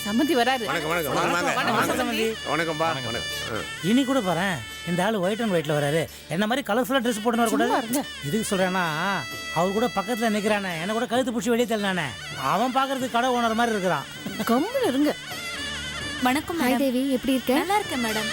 சம்மந்தி வராரு. வணக்கம்பா. இனி கூட பாரு, இந்த ஆளு ஒயிட் அண்ட் ஒயிட்ல வராரு. என்ன மாதிரி கலர்ஃபுல்லா ட்ரெஸ் போட்டு வரக்கூடாது. இதுக்கு சொல்றேன்னா, அவர் கூட பக்கத்துல நிக்கிறானே, என்ன கூட கழுத்து பிடிச்சி வெளியே தள்ளினானே, அவன் பாக்குறதுக்கு கடை ஓனர் மாதிரி இருக்கிறான். கம்முன்னு இருங்க. வணக்கம் ஹாய் தேவி, எப்படி இருக்க? நல்லா இருக்கேன் மேடம்.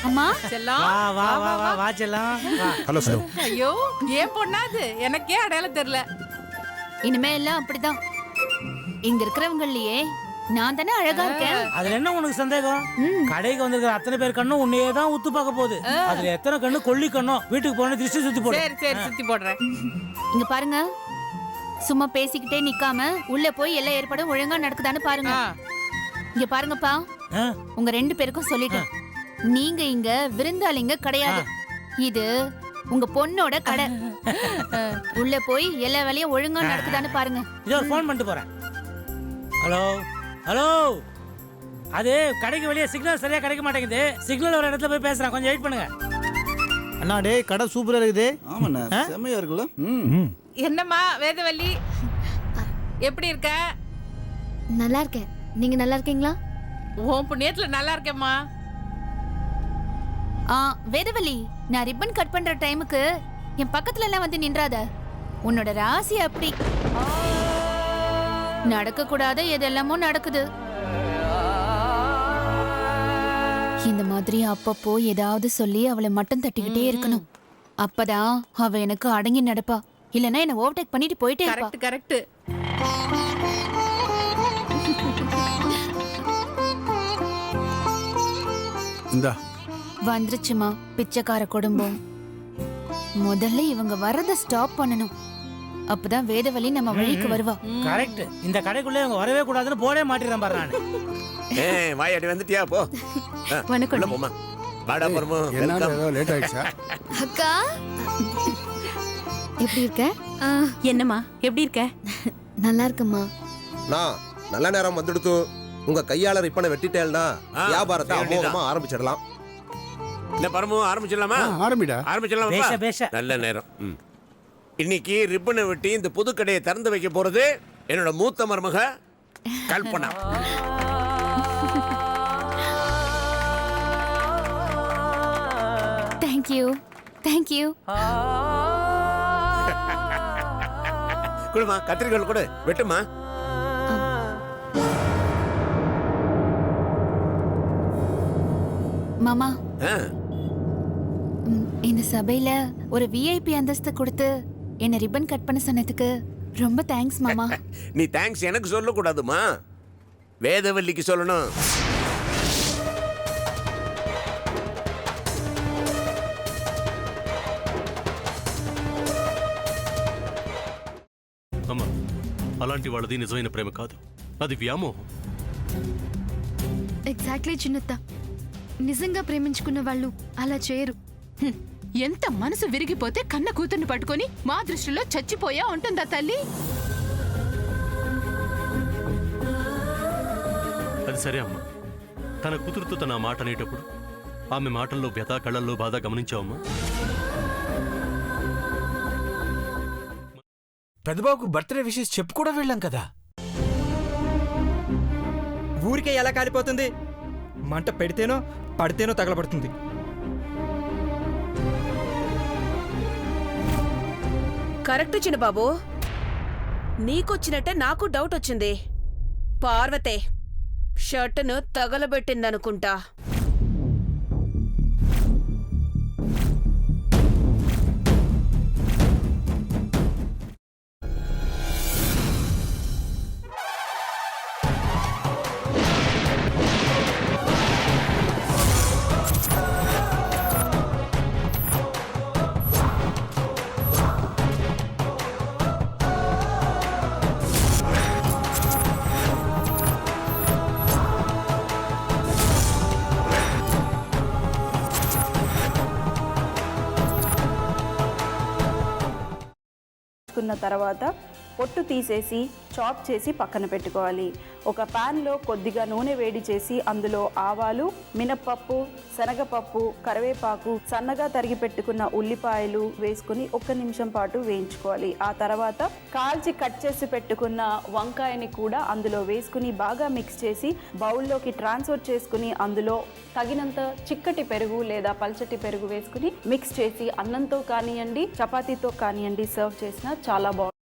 அம்மா செல்லம். வா வா வா வா வா செல்லம். Hello sir. ஐயோ, ஏன் பொண்ணாது? எனக்கே அடையாளம் தெரியல. இனிமே எல்லாம் அப்படிதான். இங்க இருக்கிறவங்களையே நான் தானே அழகா இருக்கேன். அதுல என்ன உனக்கு சந்தேகம்? கடைக்கு வந்திருக்கிற அத்தனை பேர் கண்ணும் உன்னையே தான் உத்து பார்க்க போகுது. அதுல எத்தனை கண்ணு கொல்லி கண்ணும் வீட்டுக்கு போன திருஷ்டி சுத்தி போடு. சரி சரி, சுத்தி போடுறேன். இங்க பாருங்க, சும்மா பேசிக்கிட்டே நிக்காம உள்ள போய் எல்லா ஏற்பாடும் ஒழுங்கா நடக்குதான்னு பாருங்க. இங்க பாருங்கப்பா, உங்க 2 பேருக்கும் சொல்லிட்டேன், நீங்க இங்க விருந்தாளிங்க கிடையாது. இது உங்க பொண்ணோட கடை. உள்ள போய் எல்லா வேலையும் ஒழுங்கா நடக்குதான்னு பாருங்க. இதோ ஃபோன் பண்ணிட்டு போறேன். ஹலோ ஹலோ, அது கடைக்கு வெளியே சிக்னல் சரியா கிடைக்க மாட்டேங்குது. சிக்னல் ஒரு இடத்துல போய் பேசுறேன், கொஞ்சம் வெயிட் பண்ணுங்க. அண்ணா டேய், கடை சூப்பரா இருக்குது. ஆமாண்ணா, செம்மையா இருக்குல்ல. என்னம்மா வேதவல்லி, எப்படி இருக்க? நல்லா இருக்கேன். நீங்க நல்லா இருக்கீங்களா? உன் புண்ணியத்துல நல்லா இருக்கேம்மா. வேதவல்லி, நான் ரிப்பன் கட் பண்ற டைமுக்கு என் பக்கத்துல எல்லாம் வந்து நின்றாத. உன்னோட ராசி அப்படி. நடக்க கூடாத எதெல்லாமோ நடக்குது. இந்த மாதிரி அப்பப்போ ஏதாவது சொல்லி அவளை மட்டம் தட்டிக்கிட்டே இருக்கணும். அப்பதான் அவ எனக்கு அடங்கி நடப்பா. இல்லனா என்ன ஓவர்டேக் பண்ணிட்டு போயிட்டே இருப்பா. Correct correct. இந்தா வந்துருச்சுமா பிச்சைக்கார குடும்பம். முதல்ல இவங்க வரத ஸ்டாப் பண்ணணும். அப்பதான் வேதவலி நம்ம வழிக்கு வருவா. கரெக்ட். இந்த கடைக்குள்ளே இவங்க வரவே கூடாதுன்னு போடே மாட்டிடுறேன் பாரு நானு. வாயாடி வந்துட்டியா? போ. வணக்கம். போமா. வாடா பரமு. என்னடா ஏதோ லேட் ஆயிடுச்சா? அக்கா, எப்படி இருக்க? என்னம்மா, எப்படி இருக்க? நல்லா இருக்கம்மா. நான் நல்ல நேரம் வந்துடுத்து. உங்க கையாளர் இப்ப வெட்டிட்டேன்னா வியாபாரத்தை அமோகமா ஆரம்பிச்சிடலாம். என்ன பரமு, ஆரம்பிச்சிடலாமா? ஆரம்பிடா. ஆரம்பிச்சிடலாமா? பேச பேச நல்ல நேரம். இன்னைக்கு ரிப்பனை வெட்டி இந்த புது கடையை திறந்து வைக்க போறது என்னோட மூத்த மருமக கல்பனா. Thank you thank you. கொடுமா, கத்திரிக்காய் கொடு, வெட்டுமா. மாமா, இந்த சபையில ஒரு விஐபி அந்தஸ்து கொடுத்து என்ன ரிப்பன் கட் பண்ண சொன்னதுக்கு ரொம்ப தேங்க்ஸ் மாமா. நீ தேங்க்ஸ் எனக்கு சொல்ல கூடாதுமா, வேதவல்லிக்கு சொல்லணும். అమ్మా, అలాంటి వాళ్ళది నిజమైన ప్రేమ కాదు, అది వ్యామోహం. ఎగ్జాక్ట్లీ చిన్నత్త. నిజంగా ప్రేమించుకున్న వాళ్ళు అలా చేయరు. ఎంత మనసు విరిగిపోతే కన్న కూతుర్ని పట్టుకొని మా దృష్టిలో చచ్చిపోయా ఉంటుందా తల్లి? అది సరే అమ్మా, తన కూతురుతో తన మాట అనేటప్పుడు ఆమె మాటల్లో వ్యథ, కళ్ళల్లో బాధ గమనించావమ్మా? పెద్దబాబుకు బర్త్డే విషెస్ చెప్పు కూడా వెళ్ళాం కదా. ఊరికే ఎలా కాలిపోతుంది? మంట పెడితేనో పడితేనో తగలబడుతుంది. కరెక్ట్ చిన్నబాబు, నీకొచ్చినట్టే నాకు డౌట్ వచ్చింది. పార్వతే షర్టును తగలబెట్టిందనుకుంటా. తర్వాత పొట్టు తీసేసి చాప్ చేసి పక్కన పెట్టుకోవాలి. ఒక ప్యాన్లో కొద్దిగా నూనె వేడి చేసి అందులో ఆవాలు, మినప్పప్పు, శనగపప్పు, కరివేపాకు, సన్నగా తరిగి పెట్టుకున్న ఉల్లిపాయలు వేసుకుని 1 నిమిషం పాటు వేయించుకోవాలి. ఆ తర్వాత కాల్చి కట్ చేసి పెట్టుకున్న వంకాయని కూడా అందులో వేసుకుని బాగా మిక్స్ చేసి బౌల్లోకి ట్రాన్స్ఫర్ చేసుకుని అందులో తగినంత చిక్కటి పెరుగు లేదా పల్చటి పెరుగు వేసుకుని మిక్స్ చేసి అన్నంతో కానివ్వండి, చపాతీతో కానివ్వండి సర్వ్ చేసినా చాలా బాగుంటుంది.